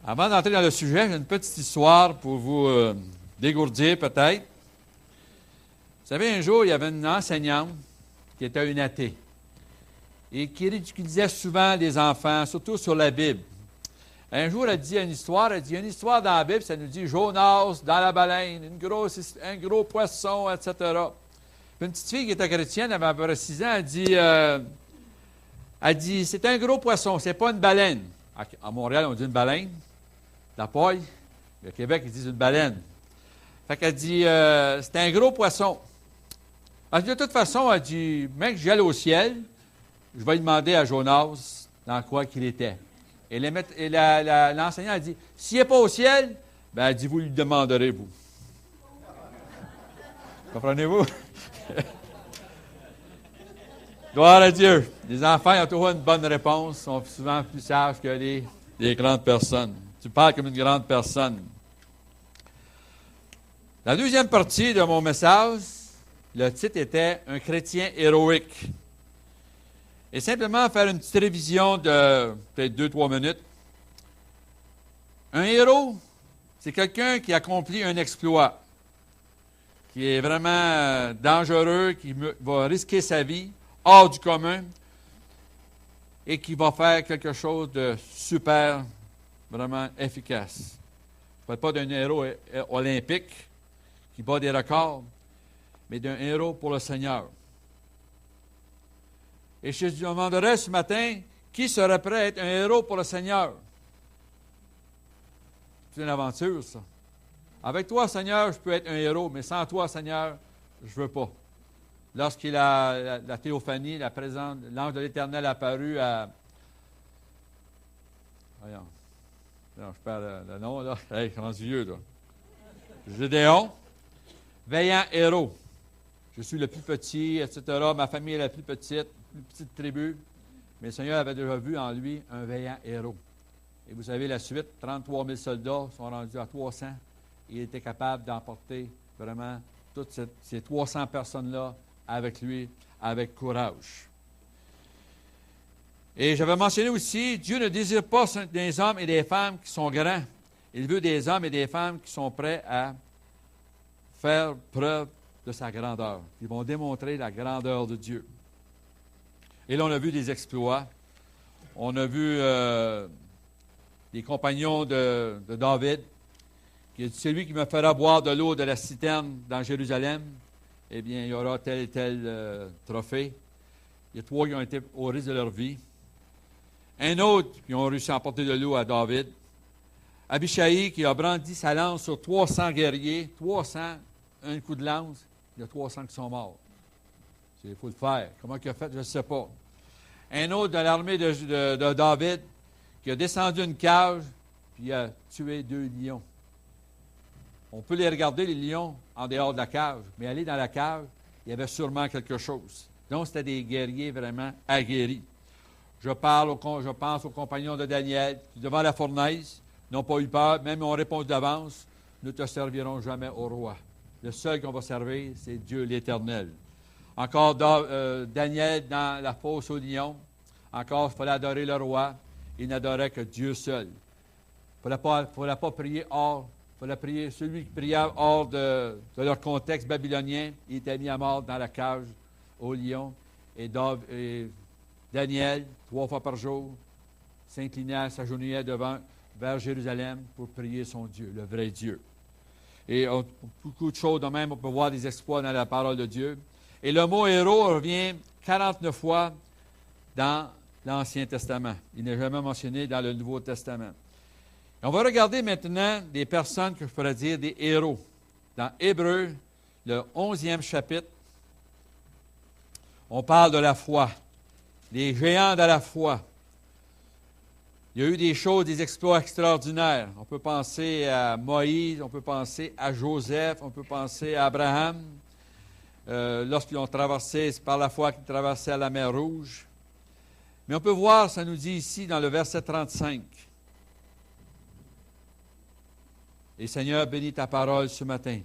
Avant d'entrer dans le sujet, j'ai une petite histoire pour vous dégourdir peut-être. Vous savez, un jour, il y avait une enseignante qui était une athée et qui ridiculisait souvent les enfants, surtout sur la Bible. Un jour, elle dit une histoire, il y a une histoire dans la Bible, ça nous dit Jonas dans la baleine, un gros poisson, etc. Puis une petite fille qui était chrétienne, elle avait à peu près 6 ans, elle dit, c'est un gros poisson, c'est pas une baleine. À Montréal, on dit une baleine, la paille. Au Québec, ils disent une baleine. Fait qu'elle dit, c'est un gros poisson. Elle dit, de toute façon, elle dit, mec, j'y allais au ciel, je vais lui demander à Jonas dans quoi qu'il était. Et l'enseignant a dit, s'il n'est pas au ciel, ben, elle dit, vous lui demanderez, vous. Comprenez-vous? Gloire à Dieu. Les enfants, ils ont toujours une bonne réponse, sont souvent plus sages que les grandes personnes. Tu parles comme une grande personne. La deuxième partie de mon message, le titre était « Un chrétien héroïque ». Et simplement faire une petite révision de peut-être 2-3 minutes. Un héros, c'est quelqu'un qui accomplit un exploit, qui est vraiment dangereux, qui va risquer sa vie, hors du commun, et qui va faire quelque chose de super, vraiment efficace. Je ne parle pas d'un héros olympique qui bat des records, mais d'un héros pour le Seigneur. Et je te demanderais ce matin, qui serait prêt à être un héros pour le Seigneur? C'est une aventure, ça. Avec toi, Seigneur, je peux être un héros, mais sans toi, Seigneur, je ne veux pas. Lorsqu'il a la théophanie, la présence, l'ange de l'Éternel apparu à... Voyons. Non, je perds le nom, là. Hey, je suis rendu vieux, là. Gédéon, vaillant héros. Je suis le plus petit, etc. Ma famille est la plus petite tribu. Mais le Seigneur avait déjà vu en lui un vaillant héros. Et vous savez, la suite, 33 000 soldats sont rendus à 300. Il était capable d'emporter vraiment toutes ces 300 personnes-là avec lui, avec courage. Et j'avais mentionné aussi, Dieu ne désire pas des hommes et des femmes qui sont grands. Il veut des hommes et des femmes qui sont prêts à faire preuve de sa grandeur. Ils vont démontrer la grandeur de Dieu. Et là, on a vu des exploits. On a vu les compagnons de David, qui est celui qui me fera boire de l'eau de la citerne dans Jérusalem. Eh bien, il y aura tel et tel trophée. Il y a 3 qui ont été au risque de leur vie. Un autre qui ont réussi à emporter de l'eau à David. Abishai qui a brandi sa lance sur 300 guerriers. 300, un coup de lance. Il y a 300 qui sont morts. Il faut le faire. Comment il a fait, je ne sais pas. Un autre de l'armée de David qui a descendu une cage puis a tué 2 lions. On peut les regarder, les lions, en dehors de la cage, mais aller dans la cage, il y avait sûrement quelque chose. Donc, c'était des guerriers vraiment aguerris. Je pense aux compagnons de Daniel qui, devant la fournaise, n'ont pas eu peur, même ont répondu d'avance, nous ne te servirons jamais au roi. Le seul qu'on va servir, c'est Dieu l'Éternel. Encore Daniel dans la fosse aux lions, encore, il fallait adorer le roi, il n'adorait que Dieu seul. Il ne fallait pas prier hors. Il fallait prier, celui qui priait hors de leur contexte babylonien, il était mis à mort dans la cage au lion. Et Daniel, 3 fois par jour, s'inclinait, s'agenouillait vers Jérusalem pour prier son Dieu, le vrai Dieu. Et beaucoup de choses de même, on peut voir des exploits dans la parole de Dieu. Et le mot héros revient 49 fois dans l'Ancien Testament. Il n'est jamais mentionné dans le Nouveau Testament. On va regarder maintenant des personnes que je pourrais dire des héros. Dans Hébreux, le 11e chapitre, on parle de la foi, les géants de la foi. Il y a eu des choses, des exploits extraordinaires. On peut penser à Moïse, on peut penser à Joseph, on peut penser à Abraham. Lorsqu'ils ont traversé, c'est par la foi qu'ils traversaient la mer Rouge. Mais on peut voir, ça nous dit ici dans le verset 35. Et Seigneur, bénis ta parole ce matin.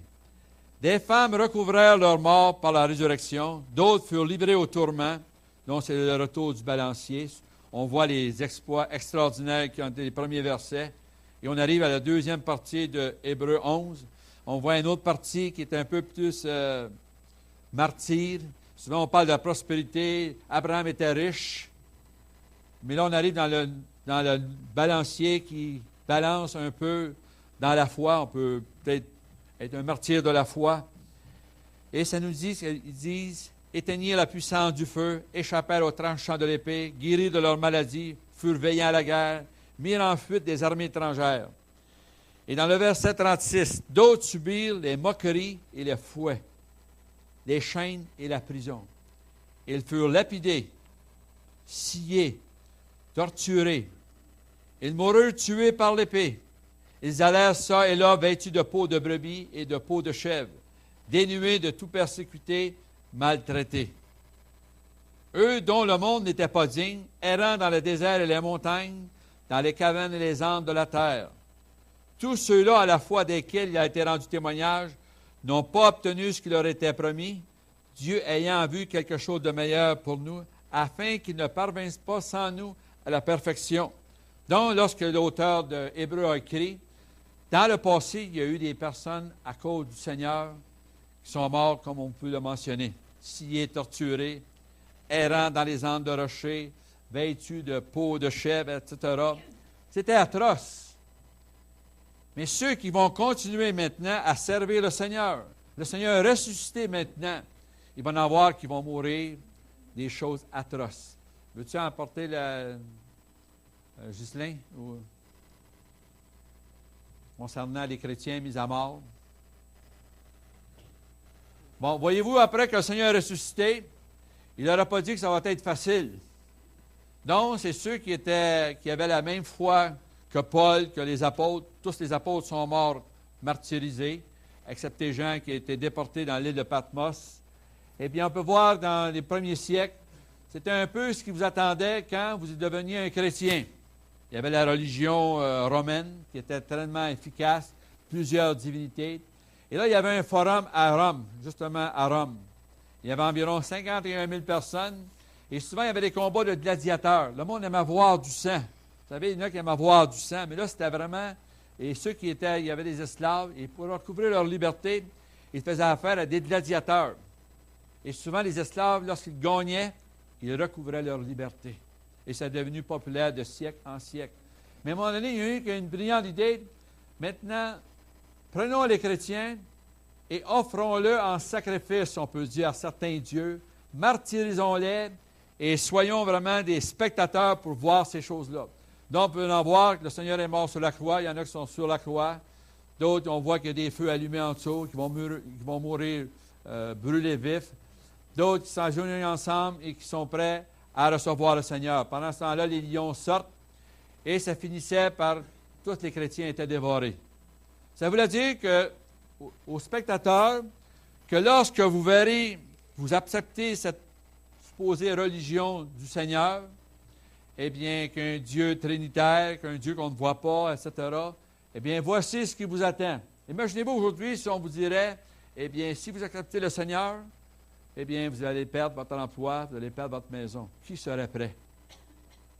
Des femmes recouvrèrent leur mort par la résurrection, d'autres furent livrées au tourment, dont c'est le retour du balancier. On voit les exploits extraordinaires qui ont été les premiers versets. Et on arrive à la deuxième partie de Hébreux 11. On voit une autre partie qui est un peu plus martyre. Souvent, on parle de la prospérité. Abraham était riche. Mais là, on arrive dans le balancier qui balance un peu dans la foi. On peut peut-être être un martyr de la foi. Et ça nous dit, ils disent, éteignirent la puissance du feu, échappèrent aux tranchants de l'épée, guérirent de leur maladie, furent veillants à la guerre, mirent en fuite des armées étrangères. Et dans le verset 36, d'autres subirent les moqueries et les fouets, les chaînes et la prison. Ils furent lapidés, sciés, torturés. Ils moururent tués par l'épée. Ils allèrent ça et là vêtus de peau de brebis et de peau de chèvre, dénués de tout persécuté, maltraités. Eux dont le monde n'était pas digne, errant dans le désert et les montagnes, dans les cavernes et les andes de la terre. Tous ceux-là, à la fois desquels il a été rendu témoignage, n'ont pas obtenu ce qui leur était promis, Dieu ayant vu quelque chose de meilleur pour nous, afin qu'ils ne parvinssent pas sans nous à la perfection. Donc, lorsque l'auteur de Hébreux a écrit, dans le passé, il y a eu des personnes, à cause du Seigneur, qui sont morts, comme on peut le mentionner, sciés, torturés, errant dans les andes de rochers, vêtus de peau de chèvre, etc. C'était atroce. Mais ceux qui vont continuer maintenant à servir le Seigneur est ressuscité maintenant, il va en avoir qui vont mourir des choses atroces. Veux-tu emporter Ghislain, concernant les chrétiens mis à mort? Bon, voyez-vous, après que le Seigneur est ressuscité, il n'aura pas dit que ça va être facile. Donc, c'est ceux qui avaient la même foi que Paul, que les apôtres. Tous les apôtres sont morts martyrisés, excepté Jean qui a été déporté dans l'île de Patmos. Eh bien, on peut voir dans les premiers siècles, c'était un peu ce qui vous attendait quand vous deveniez un chrétien. Il y avait la religion romaine qui était tellement efficace, plusieurs divinités. Et là, il y avait un forum à Rome, justement à Rome. Il y avait environ 51 000 personnes. Et souvent, il y avait des combats de gladiateurs. Le monde aimait voir du sang. Vous savez, il y en a qui aimaient voir du sang. Mais là, c'était vraiment... Et ceux qui étaient... Il y avait des esclaves. Et pour recouvrir leur liberté, ils faisaient affaire à des gladiateurs. Et souvent, les esclaves, lorsqu'ils gagnaient, ils recouvraient leur liberté. Et ça est devenu populaire de siècle en siècle. Mais à un moment donné, il y a eu une brillante idée. Maintenant, prenons les chrétiens et offrons-le en sacrifice, on peut dire, à certains dieux. Martyrisons-les et soyons vraiment des spectateurs pour voir ces choses-là. Donc, on peut en voir que le Seigneur est mort sur la croix. Il y en a qui sont sur la croix. D'autres, on voit qu'il y a des feux allumés en dessous, qui vont mourir brûlés vifs. D'autres qui s'agenouillent ensemble et qui sont prêts à recevoir le Seigneur. Pendant ce temps-là, les lions sortent et ça finissait par tous les chrétiens étaient dévorés. Ça voulait dire aux spectateurs que lorsque vous verrez, vous acceptez cette supposée religion du Seigneur, eh bien, qu'un Dieu trinitaire, qu'un Dieu qu'on ne voit pas, etc., eh bien, voici ce qui vous attend. Imaginez-vous aujourd'hui si on vous dirait, eh bien, si vous acceptez le Seigneur, eh bien, vous allez perdre votre emploi, vous allez perdre votre maison. Qui serait prêt?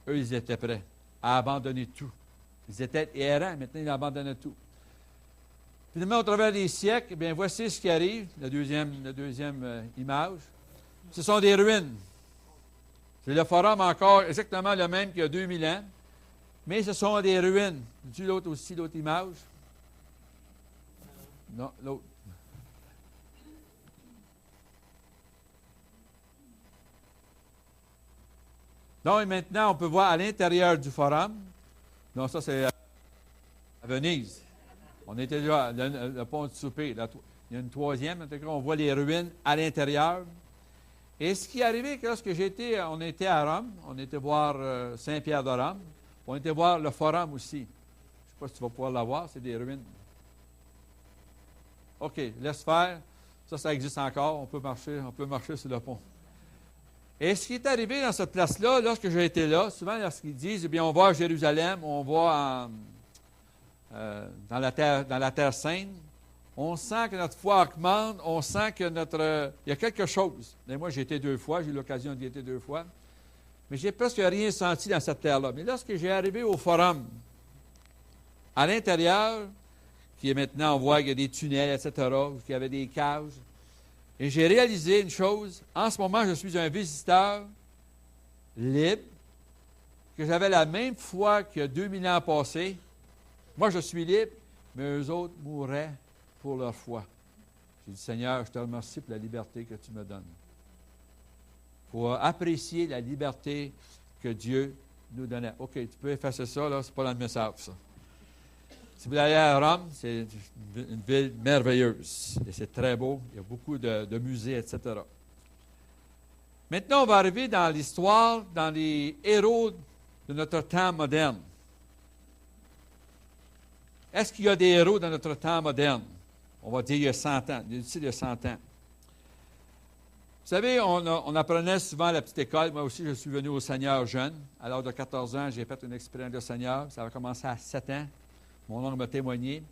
Eux, ils étaient prêts à abandonner tout. Ils étaient errants, maintenant ils abandonnaient tout. Finalement, au travers des siècles, eh bien, voici ce qui arrive, la deuxième image. Ce sont des ruines. C'est le forum encore exactement le même qu'il y a 2000 ans, mais ce sont des ruines. Tu l'autre aussi, l'autre image? Non, l'autre. Donc, maintenant, on peut voir à l'intérieur du forum. Donc, ça, c'est à Venise. On était déjà le pont du souper. Il y a une troisième. En tout cas, on voit les ruines à l'intérieur. Et ce qui est arrivé, lorsque on était à Rome, on était voir Saint-Pierre de Rome. On était voir le forum aussi. Je ne sais pas si tu vas pouvoir la voir, c'est des ruines. OK, laisse faire. Ça existe encore. On peut marcher sur le pont. Et ce qui est arrivé dans cette place-là, lorsque j'ai été là, souvent lorsqu'ils disent, eh bien, on va à Jérusalem, on va dans la terre sainte, on sent que notre foi augmente, on sent que il y a quelque chose. Et moi, j'ai été 2 fois, j'ai eu l'occasion d'y être 2 fois, mais j'ai presque rien senti dans cette terre-là. Mais lorsque j'ai arrivé au forum, À l'intérieur, qui est maintenant, on voit qu'il y a des tunnels, etc., qu'il y avait des cages. Et j'ai réalisé une chose. En ce moment, je suis un visiteur libre, que j'avais la même foi qu'il y a 2000 ans passés. Moi, je suis libre, mais eux autres mourraient pour leur foi. J'ai dit, Seigneur, je te remercie pour la liberté que tu me donnes. Pour apprécier la liberté que Dieu nous donnait. OK, tu peux effacer ça, là, c'est pas dans le message, ça. Si vous allez à Rome, c'est une ville merveilleuse. Et c'est très beau. Il y a beaucoup de musées, etc. Maintenant, on va arriver dans l'histoire, dans les héros de notre temps moderne. Est-ce qu'il y a des héros dans notre temps moderne? On va dire il y a 100 ans, d'ici il y a 100 ans. Vous savez, on apprenait souvent à la petite école. Moi aussi, je suis venu au Seigneur jeune. À l'âge de 14 ans, j'ai fait une expérience de Seigneur. Ça a commencé à 7 ans. Mon oncle m'a témoigné.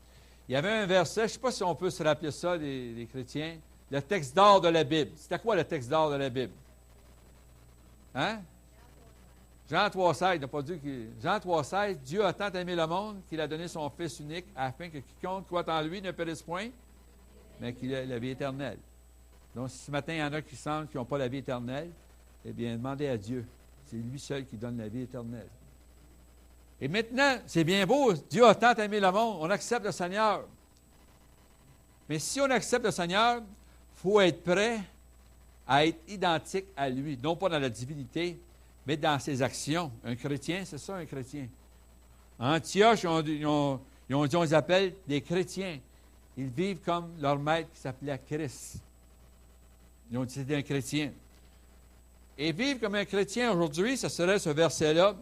Il y avait un verset, je ne sais pas si on peut se rappeler ça, les chrétiens, le texte d'or de la Bible. C'était quoi le texte d'or de la Bible? Hein? Jean 3,16, il n'a pas dit que. Jean 3,16, Dieu a tant aimé le monde qu'il a donné son Fils unique afin que quiconque croit en lui ne périsse point, mais qu'il ait la vie éternelle. Donc, si ce matin, il y en a qui sentent qu'ils n'ont pas la vie éternelle, eh bien, demandez à Dieu. C'est lui seul qui donne la vie éternelle. Et maintenant, c'est bien beau, Dieu a tant aimé le monde, on accepte le Seigneur. Mais si on accepte le Seigneur, il faut être prêt à être identique à lui, non pas dans la divinité, mais dans ses actions. Un chrétien, c'est ça un chrétien. À Antioche, on les appelle des chrétiens. Ils vivent comme leur maître qui s'appelait Christ. Ils ont dit c'était un chrétien. Et vivre comme un chrétien aujourd'hui, ce serait ce verset-là.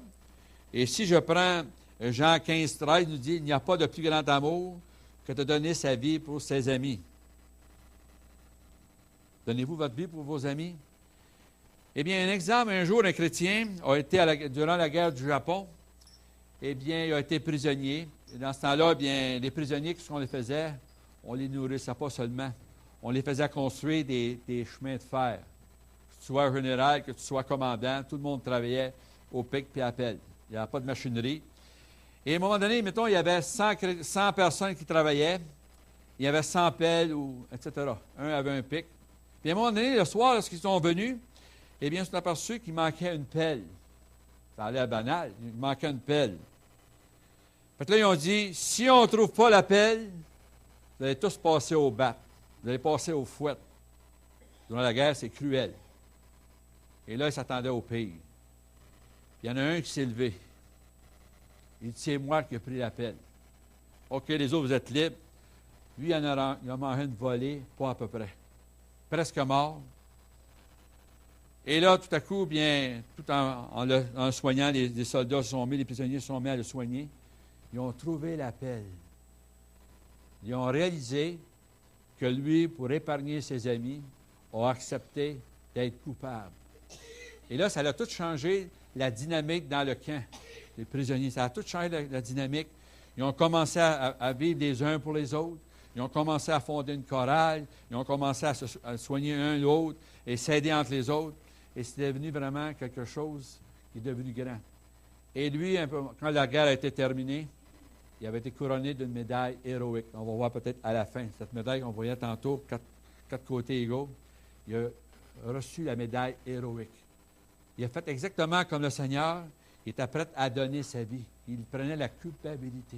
Et si je prends Jean 15, 13, il nous dit, il n'y a pas de plus grand amour que de donner sa vie pour ses amis. Donnez-vous votre vie pour vos amis? Eh bien, un exemple, un jour, un chrétien a été, durant la guerre du Japon, eh bien, il a été prisonnier. Et dans ce temps-là, eh bien, les prisonniers, qu'est-ce qu'on les faisait? On les nourrissait pas seulement. On les faisait construire des chemins de fer. Que tu sois général, que tu sois commandant, tout le monde travaillait au pic puis à pelle. Il n'y avait pas de machinerie. Et à un moment donné, mettons, il y avait 100 personnes qui travaillaient. Il y avait 100 pelles, etc. Un avait un pic. Puis à un moment donné, le soir, lorsqu'ils sont venus, eh bien, ils se sont aperçus qu'il manquait une pelle. Ça a l'air banal. Il manquait une pelle. Fait que là, ils ont dit, si on ne trouve pas la pelle, vous allez tous passer au bat. Vous allez passer au fouet. Durant la guerre, c'est cruel. Et là, ils s'attendaient au pire. Il y en a un qui s'est levé. Il dit, c'est moi qui ai pris la pelle. OK, les autres, vous êtes libres. Lui, il a mangé une volée, pas à peu près. Presque mort. Et là, tout à coup, bien, tout en le soignant, les soldats se sont mis, les prisonniers se sont mis à le soigner. Ils ont trouvé la pelle. Ils ont réalisé que lui, pour épargner ses amis, a accepté d'être coupable. Et là, ça a tout changé la dynamique dans le camp, les prisonniers. Ça a tout changé la dynamique. Ils ont commencé à vivre les uns pour les autres. Ils ont commencé à fonder une chorale. Ils ont commencé à soigner un l'autre et s'aider entre les autres. Et c'est devenu vraiment quelque chose qui est devenu grand. Et lui, quand la guerre a été terminée, il avait été couronné d'une médaille héroïque. On va voir peut-être à la fin. Cette médaille qu'on voyait tantôt, quatre côtés égaux, il a reçu la médaille héroïque. Il a fait exactement comme le Seigneur. Il était prêt à donner sa vie. Il prenait la culpabilité.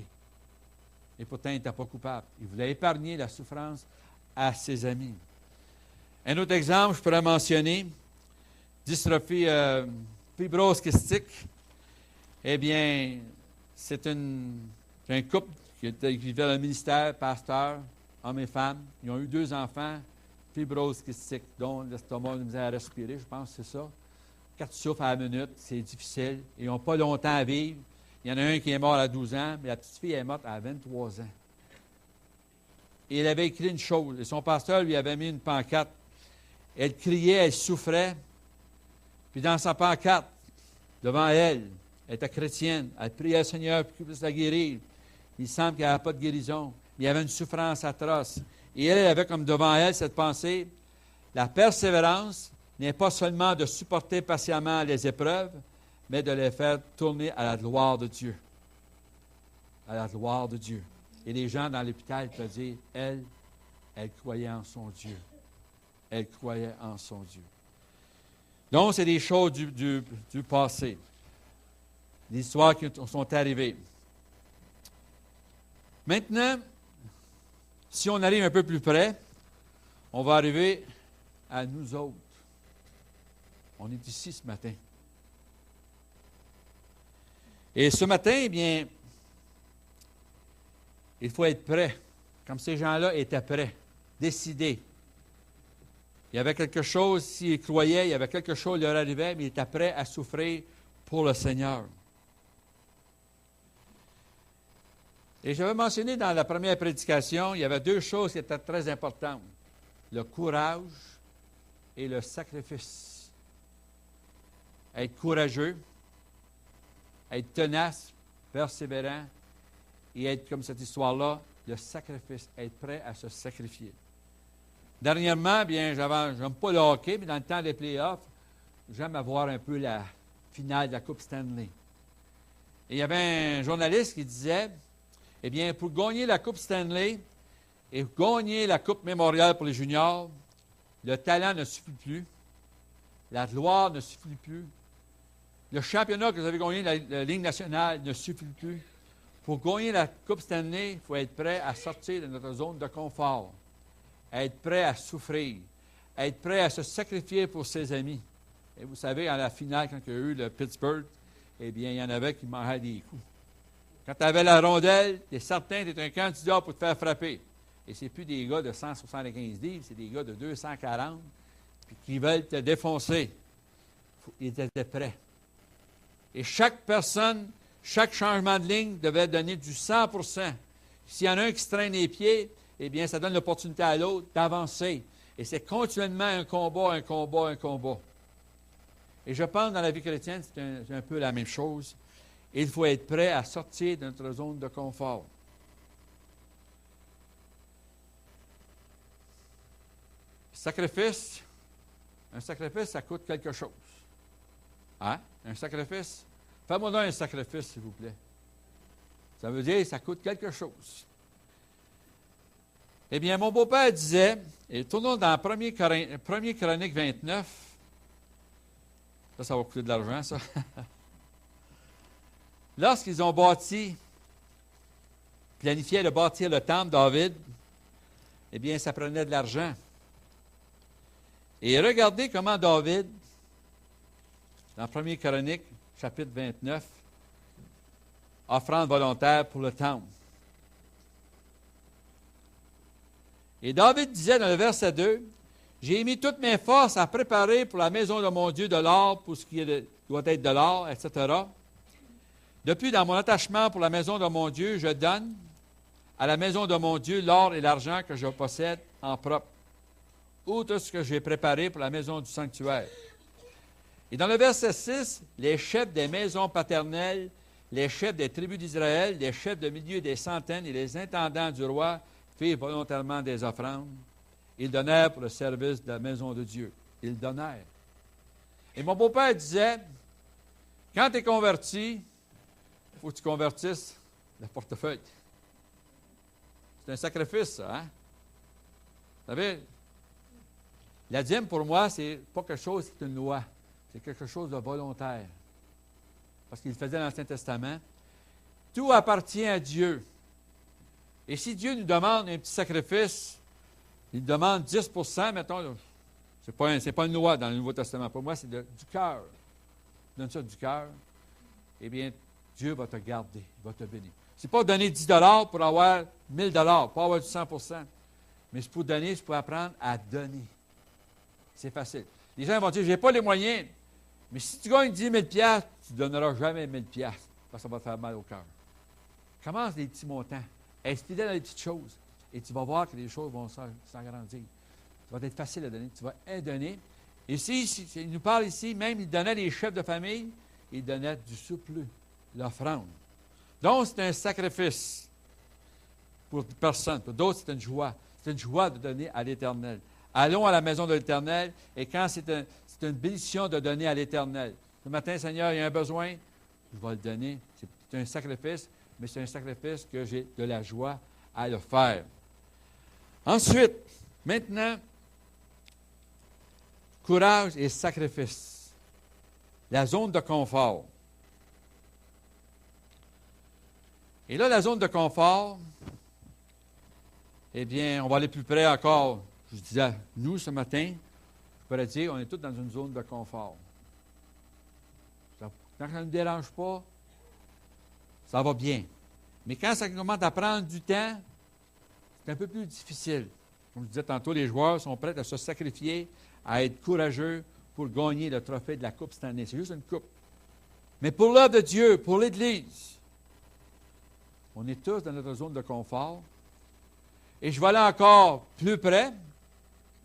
Et pourtant, il n'était pas coupable. Il voulait épargner la souffrance à ses amis. Un autre exemple, je pourrais mentionner, dystrophie fibrose kystique. Eh bien, c'est un couple qui vivait dans le ministère, pasteur, homme et femme. Ils ont eu 2 enfants, fibrose kystique, dont l'estomac nous a à respirer, je pense que c'est ça. 4 souffles à la minute, c'est difficile. Ils n'ont pas longtemps à vivre. Il y en a un qui est mort à 12 ans, mais la petite fille est morte à 23 ans. Et il avait écrit une chose, et son pasteur lui avait mis une pancarte. Elle criait, elle souffrait. Puis dans sa pancarte, devant elle était chrétienne. Elle priait au Seigneur pour qu'il puisse la guérir. Il semble qu'il n'y avait pas de guérison. Il y avait une souffrance atroce. Et elle avait comme devant elle cette pensée, la persévérance n'est pas seulement de supporter patiemment les épreuves, mais de les faire tourner à la gloire de Dieu. à la gloire de Dieu. Et les gens dans l'hôpital peuvent dire, elle croyait en son Dieu. Elle croyait en son Dieu. Donc, c'est des choses du passé. Des histoires qui sont arrivées. Maintenant, si on arrive un peu plus près, on va arriver à nous autres. On est ici ce matin. Et ce matin, eh bien, il faut être prêt, comme ces gens-là étaient prêts, décidés. Il y avait quelque chose, s'ils croyaient, il y avait quelque chose qui leur arrivait, mais ils étaient prêts à souffrir pour le Seigneur. Et j'avais mentionné dans la première prédication, il y avait deux choses qui étaient très importantes. Le courage et le sacrifice. Être courageux, être tenace, persévérant, et être comme cette histoire-là, le sacrifice, être prêt à se sacrifier. Dernièrement, bien, j'aime pas le hockey, mais dans le temps des playoffs, j'aime avoir un peu la finale de la Coupe Stanley. Et il y avait un journaliste qui disait, eh bien, pour gagner la Coupe Stanley et gagner la Coupe Mémoriale pour les juniors, le talent ne suffit plus, la gloire ne suffit plus, le championnat que vous avez gagné, la Ligue nationale, ne suffit plus. Pour gagner la Coupe Stanley, il faut être prêt à sortir de notre zone de confort, être prêt à souffrir, être prêt à se sacrifier pour ses amis. Et vous savez, à la finale, quand il y a eu le Pittsburgh, eh bien, il y en avait qui mangeaient des coups. Quand tu avais la rondelle, tu es certain que tu es un candidat pour te faire frapper. Et ce n'est plus des gars de 175 livres, c'est des gars de 240 puis qui veulent te défoncer. Ils étaient prêts. Et chaque personne, chaque changement de ligne devait donner du 100%. S'il y en a un qui se traîne les pieds, eh bien, ça donne l'opportunité à l'autre d'avancer. Et c'est continuellement un combat, un combat, un combat. Et je pense dans la vie chrétienne, c'est un peu la même chose. Il faut être prêt à sortir de notre zone de confort. Sacrifice, un sacrifice, ça coûte quelque chose. Hein? Un sacrifice? Fais-moi donc un sacrifice, s'il vous plaît. Ça veut dire que ça coûte quelque chose. Eh bien, mon beau-père disait, et tournons dans 1er Chronique 29, ça va coûter de l'argent, ça. Lorsqu'ils ont planifié de bâtir le temple, David, eh bien, ça prenait de l'argent. Et regardez comment David, dans 1er Chronique, chapitre 29, offrande volontaire pour le temple. Et David disait dans le verset 2, « J'ai mis toutes mes forces à préparer pour la maison de mon Dieu de l'or, pour ce qui doit être de l'or, etc. Depuis, dans mon attachement pour la maison de mon Dieu, je donne à la maison de mon Dieu l'or et l'argent que je possède en propre, outre ce que j'ai préparé pour la maison du sanctuaire. » Et dans le verset 6, les chefs des maisons paternelles, les chefs des tribus d'Israël, les chefs de milieu des centaines et les intendants du roi firent volontairement des offrandes. Ils donnèrent pour le service de la maison de Dieu. Ils donnèrent. Et mon beau-père disait, quand tu es converti, il faut que tu convertisses le portefeuille. C'est un sacrifice, ça, hein? Vous savez, la dîme, pour moi, c'est pas quelque chose qui est une loi. C'est quelque chose de volontaire. Parce qu'il le faisait dans l'Ancien Testament. Tout appartient à Dieu. Et si Dieu nous demande un petit sacrifice, il demande 10 mettons, c'est pas une loi dans le Nouveau Testament. Pour moi, c'est du cœur. Tu donnes ça du cœur, eh bien, Dieu va te garder, il va te bénir. Ce n'est pas donner 10 pour avoir 1000 pour avoir du 100 mais c'est pour donner, c'est pour apprendre à donner. C'est facile. Les gens vont dire, je n'ai pas les moyens. Mais si tu gagnes 10 000 tu ne donneras jamais 1 000 parce que ça va te faire mal au cœur. Commence des petits montants. Inspire dans les petites choses. Et tu vas voir que les choses vont s'agrandir. Ça va être facile à donner. Tu vas donner. Et il nous parle ici, même, il donnait les chefs de famille, il donnait du surplus, l'offrande. Donc, c'est un sacrifice pour personne. Pour d'autres, c'est une joie. C'est une joie de donner à l'Éternel. Allons à la maison de l'Éternel, et quand c'est une bénédiction de donner à l'Éternel. Ce matin, Seigneur, il y a un besoin, je vais le donner. C'est un sacrifice. mais c'est un sacrifice que j'ai de la joie à le faire. Ensuite, maintenant, courage et sacrifice. La zone de confort. Et là, la zone de confort, eh bien, on va aller plus près encore. Je disais, nous, ce matin, je pourrais dire, on est tous dans une zone de confort. Quand ça ne nous dérange pas, ça va bien. Mais quand ça commence à prendre du temps, c'est un peu plus difficile. Comme je disais tantôt, les joueurs sont prêts à se sacrifier, à être courageux pour gagner le trophée de la Coupe cette année. C'est juste une coupe. Mais pour l'œuvre de Dieu, pour l'Église, on est tous dans notre zone de confort. Et je vais aller encore plus près.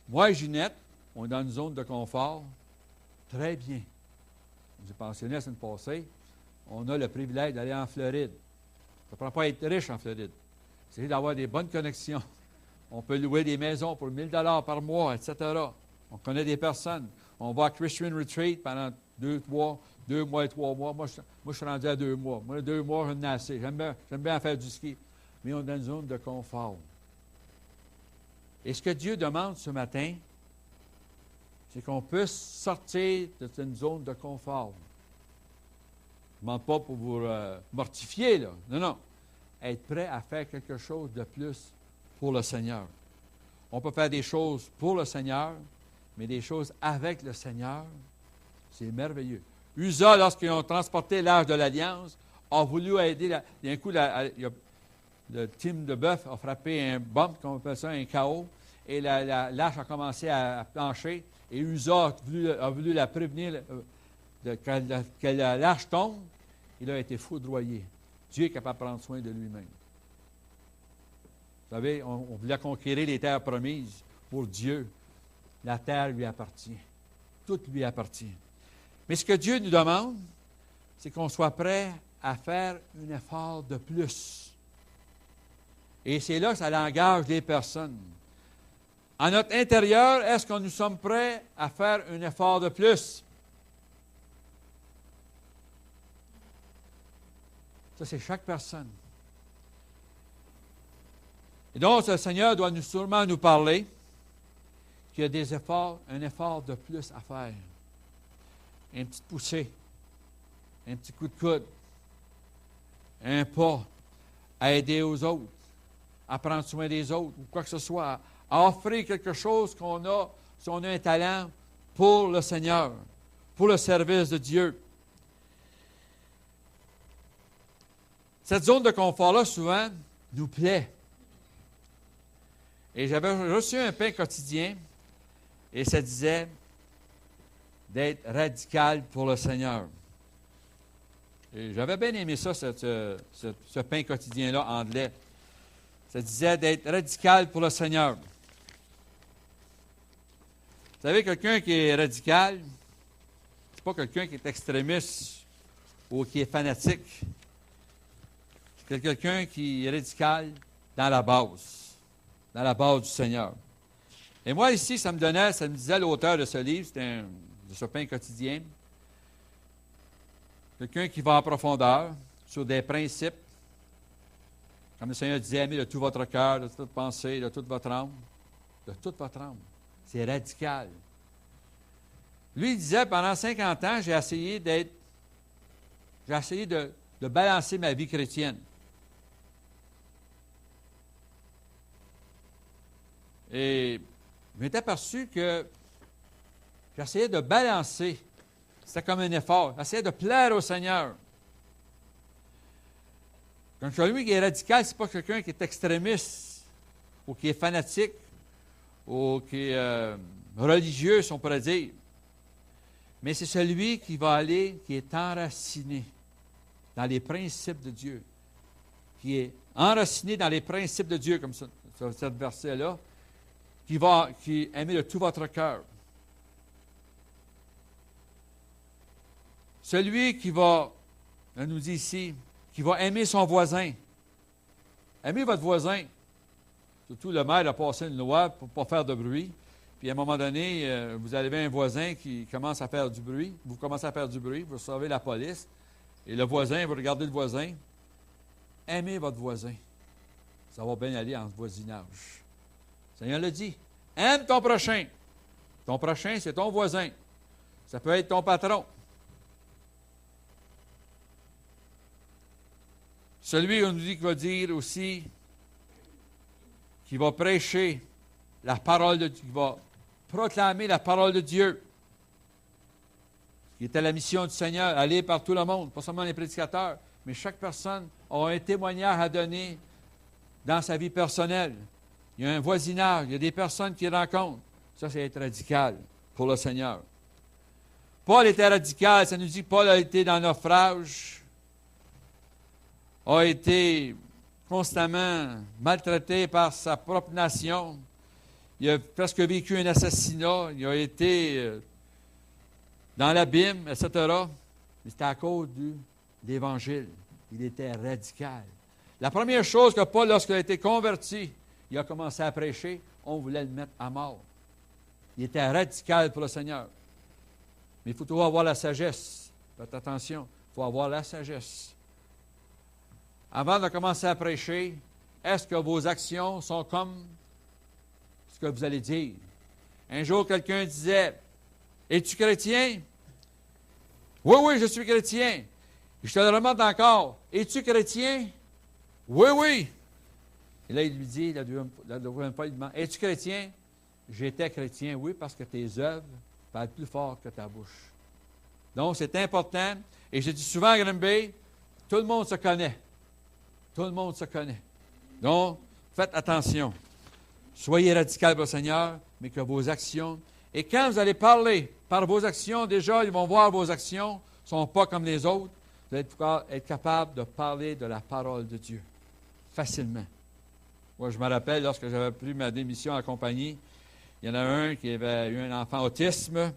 Moi et Ginette, on est dans une zone de confort très bien. J'ai pensionné la semaine passée, on a le privilège d'aller en Floride. Ça ne prend pas être riche en Floride. C'est d'avoir des bonnes connexions. On peut louer des maisons pour 1 000 par mois, etc. On connaît des personnes. On va à Christian Retreat pendant 2 mois et 3 mois. Moi, je suis rendu à 2 mois. Moi, 2 mois, j'en ai assez. J'aime bien faire du ski. Mais on est dans une zone de confort. Et ce que Dieu demande ce matin, c'est qu'on puisse sortir de cette zone de confort. Je ne demande pas pour vous mortifier, là. Non, non. Être prêt à faire quelque chose de plus pour le Seigneur. On peut faire des choses pour le Seigneur, mais des choses avec le Seigneur, c'est merveilleux. Usa, lorsqu'ils ont transporté l'Arche de l'Alliance, a voulu aider. D'un coup, le team de bœuf a frappé un bump, comme on appelle ça, un chaos, et l'Arche a commencé à plancher. Et Usa a voulu la prévenir que l'Arche tombe. Il a été foudroyé. Dieu est capable de prendre soin de lui-même. Vous savez, on voulait conquérir les terres promises pour Dieu. La terre lui appartient. Tout lui appartient. Mais ce que Dieu nous demande, c'est qu'on soit prêt à faire un effort de plus. Et c'est là que ça engage les personnes. À notre intérieur, est-ce que nous sommes prêts à faire un effort de plus? Ça, c'est chaque personne. Et donc, le Seigneur doit sûrement nous parler qu'il y a des efforts, un effort de plus à faire. Un petit poussée, un petit coup de coude, un pas à aider aux autres, à prendre soin des autres, ou quoi que ce soit, à offrir quelque chose qu'on a, si on a un talent, pour le Seigneur, pour le service de Dieu. Cette zone de confort-là, souvent, nous plaît. Et j'avais reçu un pain quotidien, et ça disait d'être radical pour le Seigneur. Et j'avais bien aimé ça, ce pain quotidien-là, anglais. Ça disait d'être radical pour le Seigneur. Vous savez, quelqu'un qui est radical, c'est pas quelqu'un qui est extrémiste ou qui est fanatique. C'est quelqu'un qui est radical dans la base du Seigneur. Et moi, ici, ça me disait l'auteur de ce livre, de ce pain quotidien, quelqu'un qui va en profondeur sur des principes, comme le Seigneur disait, aimez de tout votre cœur, de toute votre pensée, de toute votre âme. De toute votre âme. C'est radical. Lui, il disait, pendant 50 ans, j'ai essayé de balancer ma vie chrétienne. Et je m'étais aperçu que j'essayais de balancer. C'était comme un effort. J'essayais de plaire au Seigneur. Quand celui qui est radical, ce n'est pas quelqu'un qui est extrémiste ou qui est fanatique ou qui est religieux, si on pourrait dire. Mais c'est celui qui va aller, qui est enraciné dans les principes de Dieu. Qui est enraciné dans les principes de Dieu, comme ça, cet verset-là. Qui aimait de tout votre cœur. Celui qui va, on nous dit ici, qui va aimer son voisin. Aimez votre voisin. Surtout, le maire a passé une loi pour ne pas faire de bruit. Puis, à un moment donné, vous avez un voisin qui commence à faire du bruit. Vous commencez à faire du bruit, vous recevez la police. Et le voisin, vous regardez le voisin. aimez votre voisin. Ça va bien aller en voisinage. Le Seigneur le dit. Aime ton prochain. Ton prochain, c'est ton voisin. Ça peut être ton patron. Celui, on nous dit qu'il va dire aussi, qui va prêcher la parole de Dieu, qui va proclamer la parole de Dieu, qui était la mission du Seigneur, aller par tout le monde, pas seulement les prédicateurs, mais chaque personne a un témoignage à donner dans sa vie personnelle. Il y a un voisinage, il y a des personnes qu'il rencontre. Ça, c'est être radical pour le Seigneur. Paul était radical, ça nous dit que Paul a été dans le naufrage, a été constamment maltraité par sa propre nation. Il a presque vécu un assassinat. Il a été dans l'abîme, etc. Mais c'était à cause de l'Évangile. Il était radical. La première chose que Paul, lorsqu'il a été converti, il a commencé à prêcher, on voulait le mettre à mort. Il était radical pour le Seigneur. Mais il faut toujours avoir la sagesse. Faites attention, il faut avoir la sagesse. Avant de commencer à prêcher, est-ce que vos actions sont comme ce que vous allez dire? Un jour, quelqu'un disait, « Es-tu chrétien? » « Oui, oui, je suis chrétien. » Je te le remonte encore. « Es-tu chrétien? » « Oui, oui. » Et là, il lui dit, la deuxième fois, il demande, « Es-tu chrétien? » « J'étais chrétien, oui, parce que tes œuvres parlent plus fort que ta bouche. » Donc, c'est important. Et je dis souvent à Granby, tout le monde se connaît. Tout le monde se connaît. Donc, faites attention. Soyez radical pour le Seigneur, mais que vos actions... Et quand vous allez parler par vos actions, déjà, ils vont voir vos actions ne sont pas comme les autres. Vous allez être capable de parler de la parole de Dieu facilement. Moi, je me rappelle, lorsque j'avais pris ma démission en compagnie, il y en a un qui avait eu un enfant autisme,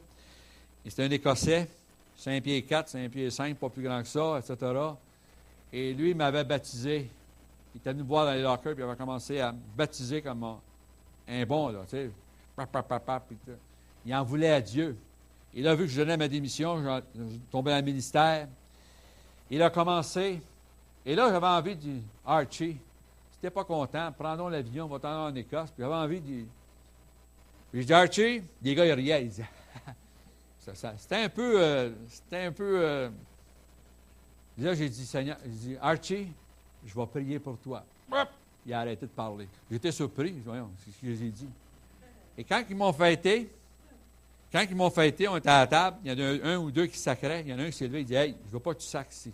et c'était un Écossais, 5 pieds 4, 5 pieds 5, pas plus grand que ça, etc. Et lui, il m'avait baptisé. Il était venu me voir dans les lockers, puis il avait commencé à me baptiser comme un bon, là, tu sais. Il en voulait à Dieu. Il a vu que je donnais ma démission, je tombais dans le ministère. Il a commencé. Et là, j'avais envie de dire, Archie, si t'es pas content, prendons l'avion, on va t'en aller en Écosse. Puis j'avais envie de... Puis je dis, Archie, les gars, ils riaient. Ils disaient, c'était un peu... Là, j'ai dit, Seigneur, j'ai dit, Archie, je vais prier pour toi. Il a arrêté de parler. J'étais surpris. Voyons, c'est ce que j'ai dit. Et quand ils m'ont fêté, on était à la table, il y en a un ou deux qui sacraient. Il y en a un qui s'est levé, il dit, hey, je ne veux pas que tu sacres ici.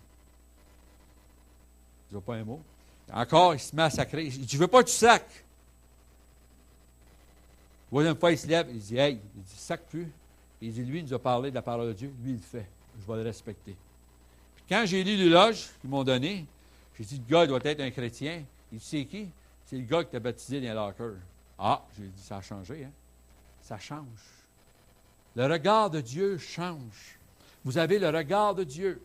Je ne veux pas un mot. Encore, il se met à sacrer. Il dit, je ne veux pas que tu sacres. La deuxième fois, il se lève, il dit, hey, il dit, sacre plus. Il dit, lui, il nous a parlé de la parole de Dieu. Lui, il le fait. Je vais le respecter. Puis quand j'ai lu l'éloge qu'ils m'ont donné, j'ai dit, le gars doit être un chrétien. Il dit, c'est qui? C'est le gars qui t'a baptisé dans les lockers. Ah, j'ai dit, ça a changé, hein? Ça change. Le regard de Dieu change. Vous avez le regard de Dieu.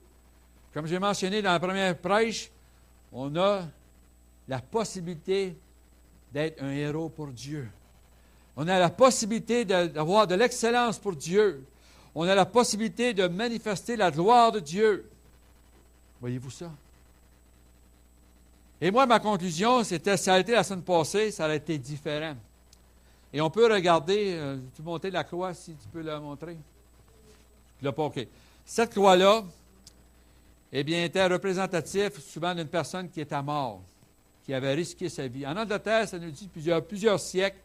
Comme j'ai mentionné dans la première prêche, on a la possibilité d'être un héros pour Dieu. On a la possibilité d'avoir de l'excellence pour Dieu. On a la possibilité de manifester la gloire de Dieu. Voyez-vous ça? Et moi, ma conclusion, c'était, ça a été la semaine passée, ça a été différent. Et on peut regarder, tu peux monter la croix, si tu peux la montrer. Tu l'as pas, OK. Cette croix-là, eh bien, était représentative souvent d'une personne qui était morte, qui avait risqué sa vie. En Angleterre, ça nous dit plusieurs siècles,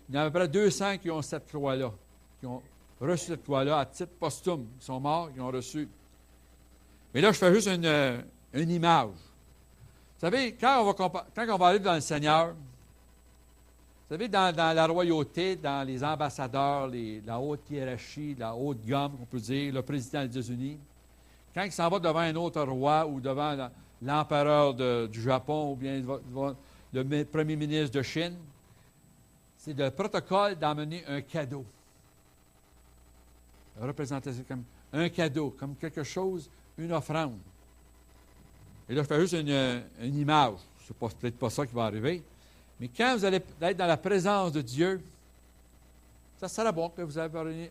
il y en a à peu près 200 qui ont cette croix-là, qui ont reçu cette croix-là à titre posthume. Ils sont morts, ils ont reçu. Mais là, je fais juste une image. Vous savez, quand on va aller dans le Seigneur, vous savez, dans la royauté, dans les ambassadeurs, la haute hiérarchie, la haute gomme, on peut dire, le président des États-Unis, quand il s'en va devant un autre roi ou devant l'empereur du Japon ou bien devant le premier ministre de Chine, c'est le protocole d'emmener un cadeau. Représenter ça comme un cadeau, comme quelque chose, une offrande. Et là, je fais juste une image. Ce n'est peut-être pas ça qui va arriver. Mais quand vous allez être dans la présence de Dieu, ça sera bon que vous allez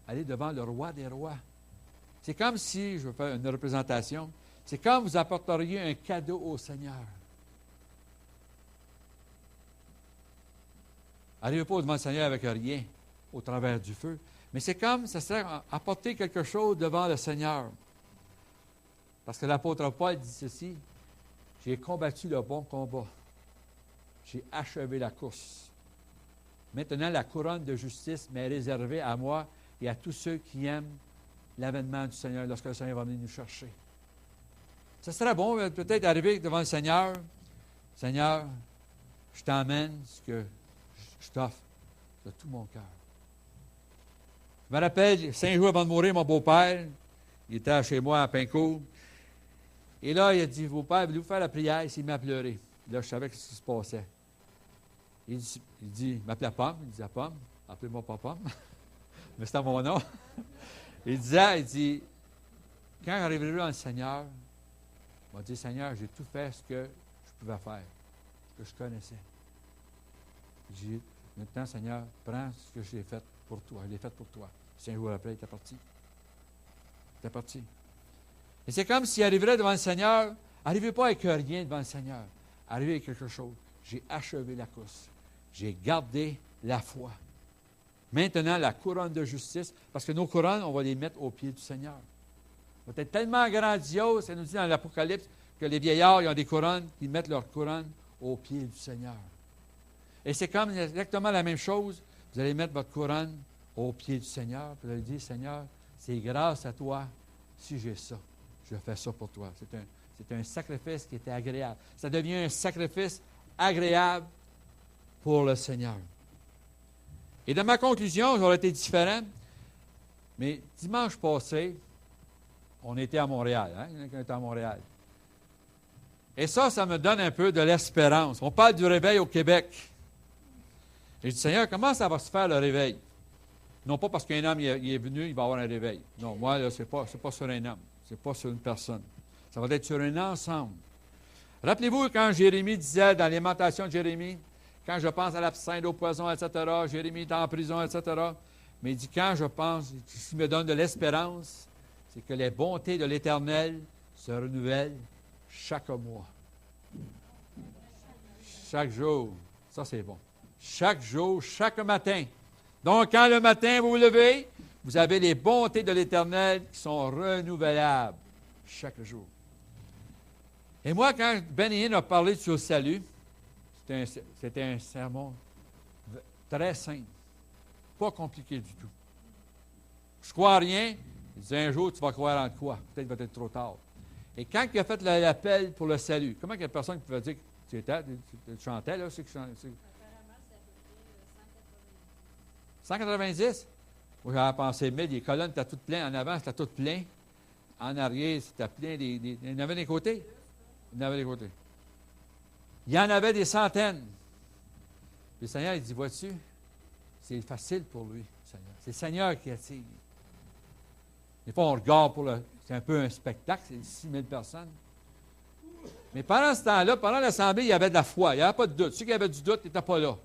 aller devant le roi des rois. C'est comme si, je vais faire une représentation, C'est comme vous apporteriez un cadeau au Seigneur. Arrivez pas devant le Seigneur avec rien au travers du feu. Mais c'est comme ça serait apporter quelque chose devant le Seigneur. Parce que l'apôtre Paul dit ceci, « J'ai combattu le bon combat. J'ai achevé la course. Maintenant, la couronne de justice m'est réservée à moi et à tous ceux qui aiment l'avènement du Seigneur lorsque le Seigneur va venir nous chercher. » Ça serait bon peut-être d'arriver devant le Seigneur. « Seigneur, je t'emmène ce que je t'offre de tout mon cœur. » Je me rappelle, 5 jours avant de mourir, mon beau-père, il était chez moi à Pincourt. Et là, il a dit, « Beau-père, voulez-vous faire la prière? » Il s'est mis à pleurer. Là, je savais ce qui se passait. Il m'appelait Pomme. Il disait, Pomme, appelez-moi pas Pomme. Mais c'était mon nom. Il dit, quand j'arriverai dans le Seigneur, il m'a dit, Seigneur, j'ai tout fait ce que je pouvais faire, ce que je connaissais. J'ai dit, maintenant, Seigneur, prends ce que j'ai fait pour toi. Je l'ai fait pour toi. 5 jours après, il était parti. Il était parti. Et c'est comme s'il arriverait devant le Seigneur, arrivez pas avec rien devant le Seigneur. Arrivez avec quelque chose. J'ai achevé la course. J'ai gardé la foi. Maintenant, la couronne de justice, parce que nos couronnes, on va les mettre aux pieds du Seigneur. Ça va être tellement grandiose, ça nous dit dans l'Apocalypse, que les vieillards, ils ont des couronnes, ils mettent leurs couronnes aux pieds du Seigneur. Et c'est comme exactement la même chose. Vous allez mettre votre couronne aux pieds du Seigneur. Vous allez dire, Seigneur, c'est grâce à toi si j'ai ça. Je fais ça pour toi. C'est un sacrifice qui était agréable. Ça devient un sacrifice agréable pour le Seigneur. Et dans ma conclusion, j'aurais été différent, mais dimanche passé, on était à Montréal. Hein? Il y en a qui étaient à Montréal. Et ça me donne un peu de l'espérance. On parle du réveil au Québec. J'ai dit, Seigneur, comment ça va se faire le réveil? Non pas parce qu'un homme il est venu, il va avoir un réveil. Non, moi, là, ce n'est pas sur un homme. Ce n'est pas sur une personne. Ça va être sur un ensemble. Rappelez-vous quand Jérémie disait dans l'Aimantation de Jérémie, quand je pense à l'absinthe, au poison, etc., Jérémie est en prison, etc., mais il dit, quand je pense, ce qui me donne de l'espérance, c'est que les bontés de l'Éternel se renouvellent chaque mois. Chaque jour. Ça, c'est bon. Chaque jour, chaque matin. Donc, quand le matin vous vous levez, vous avez les bontés de l'Éternel qui sont renouvelables chaque jour. Et moi, quand Ben Hinn a parlé sur le salut, c'était un sermon très simple, pas compliqué du tout. Je ne crois à rien. Il disait, un jour, tu vas croire en quoi? Peut-être va être trop tard. Et quand il a fait l'appel pour le salut, comment il y a personne qui pouvait dire que tu chantais, là? C'est, Apparemment, c'est à peu près 190? Moi, j'avais pensé 1000. Les colonnes étaient toutes pleines. En avant, c'était tout plein. En arrière, c'était plein. Il y en avait des côtés? Il y en avait des côtés. Il y en avait des centaines. Puis le Seigneur, il dit, vois-tu, c'est facile pour lui, Seigneur. C'est le Seigneur qui attire. Des fois, on regarde c'est un peu un spectacle, c'est 6000 personnes. Mais pendant ce temps-là, pendant l'assemblée, il y avait de la foi. Il n'y avait pas de doute. Ceux qui avaient du doute n'étaient pas là.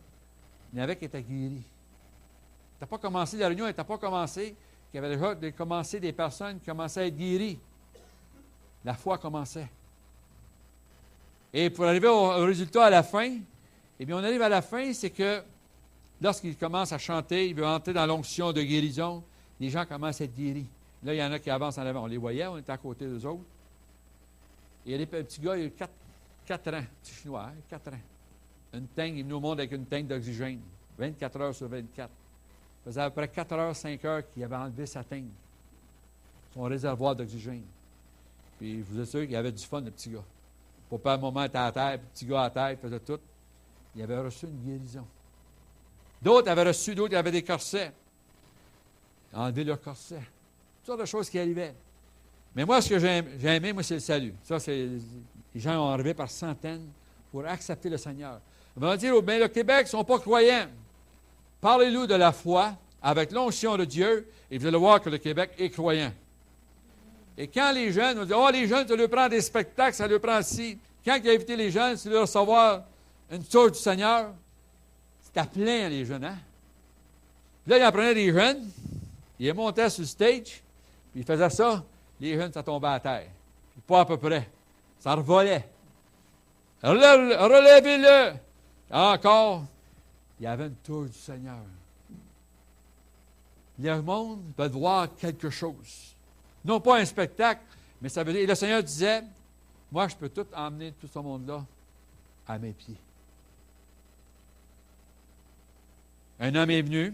Il y en avait qui étaient guéris. Il n'était pas commencé, la réunion n'était pas commencée. Il y avait déjà commencé des personnes qui commençaient à être guéries. La foi commençait. Et pour arriver au résultat à la fin, eh bien, on arrive à la fin, c'est que lorsqu'il commence à chanter, il veut entrer dans l'onction de guérison, les gens commencent à être guéris. Là, il y en a qui avancent en avant. On les voyait, on était à côté d'eux autres. Et il y a des petits gars, il a 4 ans, petit chinois, hein, 4 ans. Une tank, il nous montre avec une tank d'oxygène, 24 heures sur 24. Ça faisait à peu près 4 heures, 5 heures qu'il avait enlevé sa tank, son réservoir d'oxygène. Puis, je vous assure qu'il y avait du fun, le petit gars. Papa, à un moment, était à terre, puis le petit gars à terre, il faisait tout. Il avait reçu une guérison. D'autres avaient reçu, d'autres avaient des corsets. Enlevé leur corset. Toutes sortes de choses qui arrivaient. Mais moi, ce que j'ai aimé, moi, c'est le salut. Ça, c'est les gens ont arrivé par centaines pour accepter le Seigneur. On va dire, bien, le Québec ne sont pas croyants. Parlez-nous de la foi avec l'onction de Dieu et vous allez voir que le Québec est croyant. Et quand les jeunes, on dit, oh, les jeunes, ça leur prend des spectacles, ça leur prend ci. Quand il a invité les jeunes, c'est de recevoir une chose du Seigneur. C'était plein, les jeunes, hein? Puis là, il apprenait des jeunes, il montait sur le stage, puis il faisait ça, les jeunes, ça tombait à terre. Pas à peu près. Ça revolait. Relevez-le! Encore, il y avait une touche du Seigneur. Le monde veut voir quelque chose. Non pas un spectacle, mais ça veut dire... Et le Seigneur disait, moi, je peux tout emmener tout ce monde-là à mes pieds. Un homme est venu,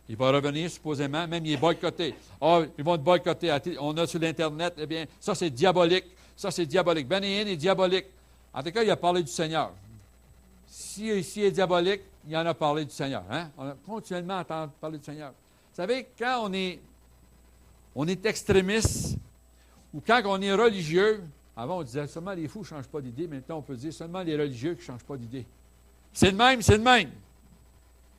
il va revenir supposément, même il est boycotté. Oh, ils vont te boycotter. On a sur l'Internet, eh bien, ça c'est diabolique. Ça c'est diabolique. Benny Hinn est diabolique. En tout cas, il a parlé du Seigneur. S'il est diabolique, il en a parlé du Seigneur. Hein? On a continuellement entendu parler du Seigneur. Vous savez, quand on est extrémiste, ou quand on est religieux, avant on disait seulement les fous ne changent pas d'idée, maintenant on peut dire seulement les religieux qui ne changent pas d'idée. C'est le même, c'est le même.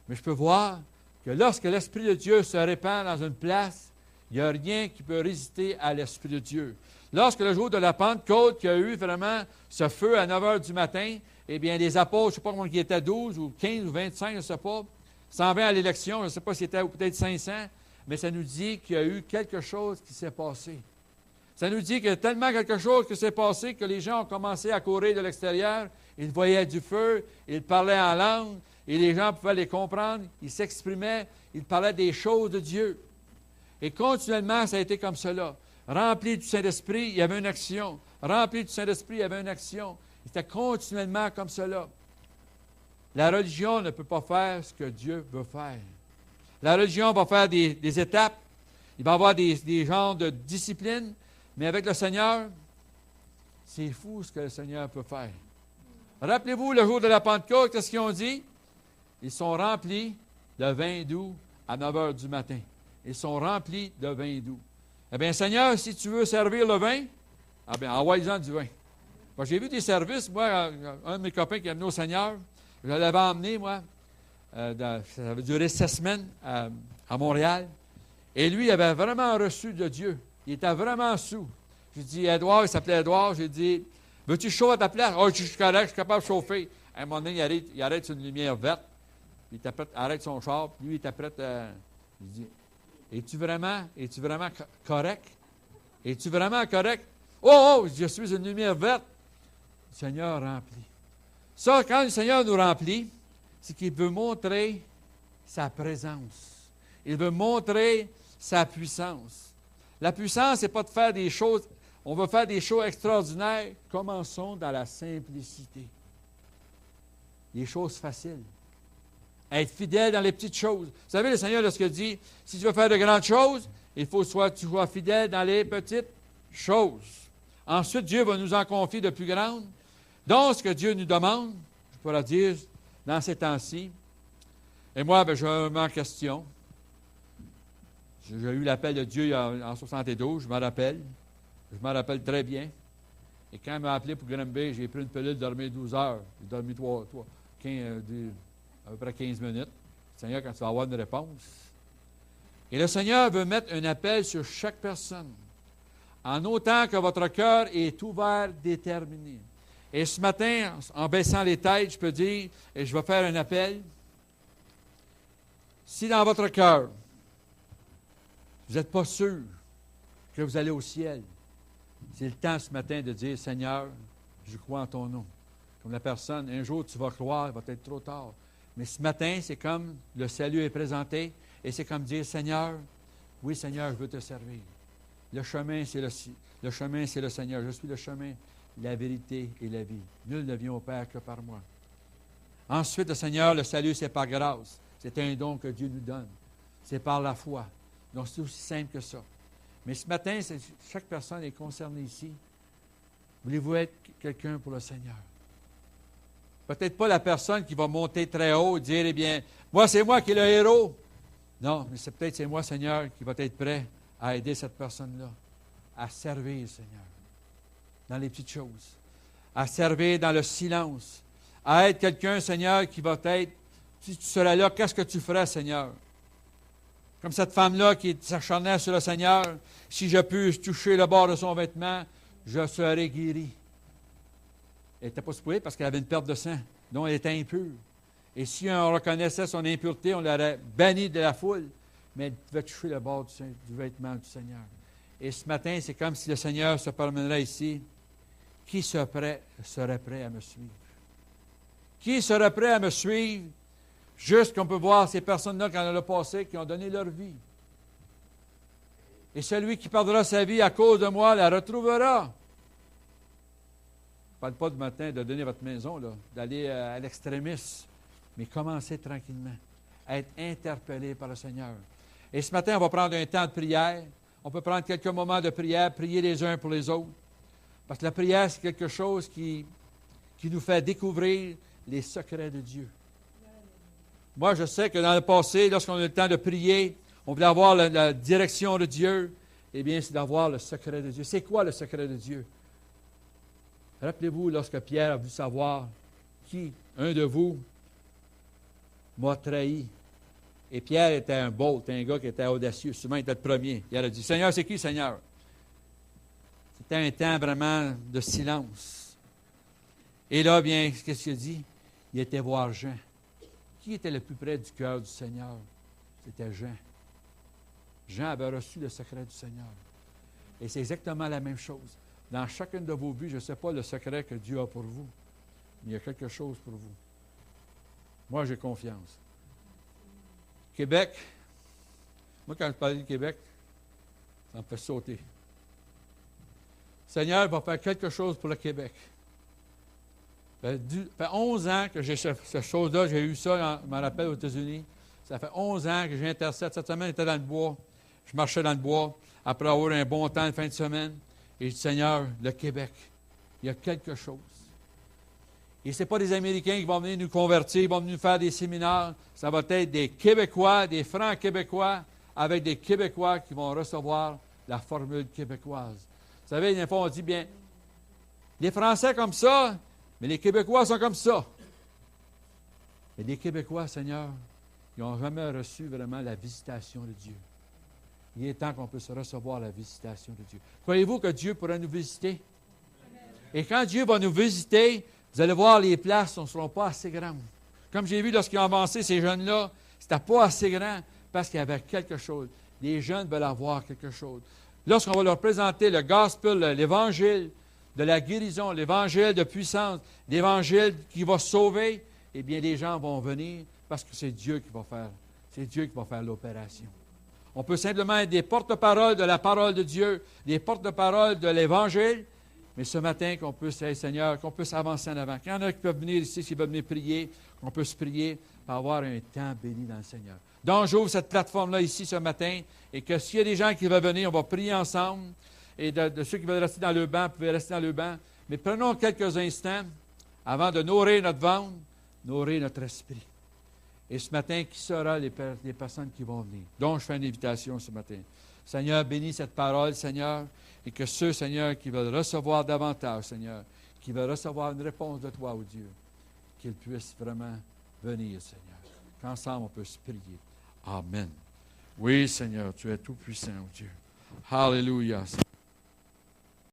Mais je peux voir que lorsque l'Esprit de Dieu se répand dans une place, il n'y a rien qui peut résister à l'Esprit de Dieu. Lorsque le jour de la Pentecôte, qu'il y a eu vraiment ce feu à 9 heures du matin, eh bien, les apôtres, je ne sais pas combien ils étaient, 12 ou 15 ou 25, je ne sais pas, 120 à l'élection, je ne sais pas si c'était peut-être 500, mais ça nous dit qu'il y a eu quelque chose qui s'est passé. Ça nous dit qu'il y a tellement quelque chose qui s'est passé que les gens ont commencé à courir de l'extérieur, ils voyaient du feu, ils parlaient en langue, et les gens pouvaient les comprendre, ils s'exprimaient, ils parlaient des choses de Dieu. Et continuellement, ça a été comme cela. Rempli du Saint-Esprit, il y avait une action. Rempli du Saint-Esprit, il y avait une action. C'était continuellement comme cela. La religion ne peut pas faire ce que Dieu veut faire. La religion va faire des étapes. Il va y avoir des genres de discipline. Mais avec le Seigneur, c'est fou ce que le Seigneur peut faire. Rappelez-vous, le jour de la Pentecôte, qu'est-ce qu'ils ont dit? Ils sont remplis de vin doux à 9 heures du matin. Ils sont remplis de vin doux. Eh bien, Seigneur, si tu veux servir le vin, ah bien, envoie-en du vin. Moi, j'ai vu des services, moi, un de mes copains qui est venu au Seigneur, je l'avais emmené, moi, ça avait duré 7 semaines à Montréal, et lui, il avait vraiment reçu de Dieu. Il était vraiment sous. J'ai dit, Édouard, il s'appelait Édouard, j'ai dit, veux-tu chauffer à ta place? Oh, je suis correct, je suis capable de chauffer. À un moment donné, il arrête sur une lumière verte, puis il arrête son char, puis lui, il t'apprête à... Il dit, es-tu vraiment correct? Es-tu vraiment correct? Oh, je suis une lumière verte. Le Seigneur remplit. Ça, quand le Seigneur nous remplit, c'est qu'il veut montrer sa présence. Il veut montrer sa puissance. La puissance, ce n'est pas de faire des choses, on veut faire des choses extraordinaires. Commençons dans la simplicité. Les choses faciles. Être fidèle dans les petites choses. Vous savez, le Seigneur, lorsqu'il dit, si tu veux faire de grandes choses, il faut que tu sois fidèle dans les petites choses. Ensuite, Dieu va nous en confier de plus grandes. Donc, ce que Dieu nous demande, je pourrais dire, dans ces temps-ci, et moi, je me mets en question. J'ai eu l'appel de Dieu en 72, je m'en rappelle. Je m'en rappelle très bien. Et quand il m'a appelé pour Granby, j'ai pris une pilule, dormir 12 heures. J'ai dormi 15, à peu près 15 minutes. Seigneur, quand tu vas avoir une réponse. Et le Seigneur veut mettre un appel sur chaque personne, en autant que votre cœur est ouvert, déterminé. Et ce matin, en baissant les têtes, je peux dire, et je vais faire un appel, si dans votre cœur, vous n'êtes pas sûr que vous allez au ciel, c'est le temps ce matin de dire, Seigneur, je crois en ton nom. Comme la personne, un jour tu vas croire, il va être trop tard. Mais ce matin, c'est comme le salut est présenté, et c'est comme dire, Seigneur, oui Seigneur, je veux te servir. Le chemin, c'est le Seigneur. Je suis le chemin, la vérité et la vie. Nul ne vient au Père que par moi. Ensuite, le Seigneur, le salut, c'est par grâce. C'est un don que Dieu nous donne. C'est par la foi. Donc, c'est aussi simple que ça. Mais ce matin, chaque personne est concernée ici. Voulez-vous être quelqu'un pour le Seigneur? Peut-être pas la personne qui va monter très haut et dire, eh bien, moi, c'est moi qui est le héros. Non, mais c'est moi, Seigneur, qui va être prêt à aider cette personne-là à servir, Seigneur, dans les petites choses, à servir dans le silence, à être quelqu'un, Seigneur, qui va être, si tu serais là, qu'est-ce que tu ferais, Seigneur? Comme cette femme-là qui s'acharnait sur le Seigneur, si je puis toucher le bord de son vêtement, je serai guéri. Elle n'était pas supposée parce qu'elle avait une perte de sang, donc elle était impure. Et si on reconnaissait son impureté, on l'aurait bannie de la foule, mais elle pouvait toucher le bord du vêtement du Seigneur. Et ce matin, c'est comme si le Seigneur se promènerait ici. Qui serait prêt à me suivre? Qui serait prêt à me suivre? Juste qu'on peut voir ces personnes-là, quand on a le passé, qui ont donné leur vie. Et celui qui perdra sa vie à cause de moi la retrouvera. Je ne parle pas du matin de donner votre maison, là, d'aller à l'extrémisme, mais commencez tranquillement à être interpellé par le Seigneur. Et ce matin, on va prendre un temps de prière. On peut prendre quelques moments de prière, prier les uns pour les autres. Parce que la prière, c'est quelque chose qui nous fait découvrir les secrets de Dieu. Moi, je sais que dans le passé, lorsqu'on a eu le temps de prier, on voulait avoir la direction de Dieu. Eh bien, c'est d'avoir le secret de Dieu. C'est quoi le secret de Dieu? Rappelez-vous, lorsque Pierre a voulu savoir qui, un de vous, m'a trahi. Et Pierre était un bold, un gars qui était audacieux. Souvent, il était le premier. Il a dit, Seigneur, c'est qui, Seigneur? C'était un temps vraiment de silence. Et là, bien, qu'est-ce qu'il a dit? Il était voir Jean. Qui était le plus près du cœur du Seigneur? C'était Jean. Jean avait reçu le secret du Seigneur. Et c'est exactement la même chose. Dans chacune de vos vies, je ne sais pas le secret que Dieu a pour vous, mais il y a quelque chose pour vous. Moi, j'ai confiance. Québec, moi, quand je parle du Québec, ça me fait sauter. Le Seigneur va faire quelque chose pour le Québec. Ça fait 11 ans que j'ai cette chose-là. J'ai eu ça, je me rappelle, aux États-Unis. Ça fait 11 ans que j'intercède. Cette semaine, j'étais dans le bois. Je marchais dans le bois après avoir un bon temps de fin de semaine. Et je dis, Seigneur, le Québec, il y a quelque chose. Et ce n'est pas des Américains qui vont venir nous convertir, ils vont venir faire des séminaires. Ça va être des Québécois, des Francs québécois, avec des Québécois qui vont recevoir la formule québécoise. Vous savez, des fois, on dit, bien, les Français comme ça, mais les Québécois sont comme ça. Mais les Québécois, Seigneur, ils n'ont jamais reçu vraiment la visitation de Dieu. Il est temps qu'on puisse recevoir la visitation de Dieu. Croyez-vous que Dieu pourra nous visiter? Et quand Dieu va nous visiter, vous allez voir, les places ne seront pas assez grandes. Comme j'ai vu lorsqu'ils ont avancé, ces jeunes-là, ce n'était pas assez grand parce qu'il y avait quelque chose. Les jeunes veulent avoir quelque chose. Lorsqu'on va leur présenter le gospel, l'évangile de la guérison, l'évangile de puissance, l'évangile qui va sauver, eh bien, les gens vont venir parce que c'est Dieu qui va faire. C'est Dieu qui va faire l'opération. On peut simplement être des porte-paroles de la parole de Dieu, des porte-paroles de l'Évangile, mais ce matin, qu'on puisse, Seigneur, qu'on puisse avancer en avant. Quand il y en a qui peuvent venir ici, qui peuvent venir prier, qu'on puisse prier pour avoir un temps béni dans le Seigneur. Donc, j'ouvre cette plateforme-là ici ce matin, et que s'il y a des gens qui veulent venir, on va prier ensemble, et de ceux qui veulent rester dans le banc, vous pouvez rester dans le banc. Mais prenons quelques instants avant de nourrir notre ventre, nourrir notre esprit. Et ce matin, qui sera les personnes qui vont venir? Donc, je fais une invitation ce matin. Seigneur, bénis cette parole, Seigneur, et que ceux, Seigneur, qui veulent recevoir davantage, Seigneur, qui veulent recevoir une réponse de toi, ô Dieu, qu'ils puissent vraiment venir, Seigneur. Qu'ensemble, on puisse prier. Amen. Oui, Seigneur, tu es tout puissant, ô Dieu. Alléluia.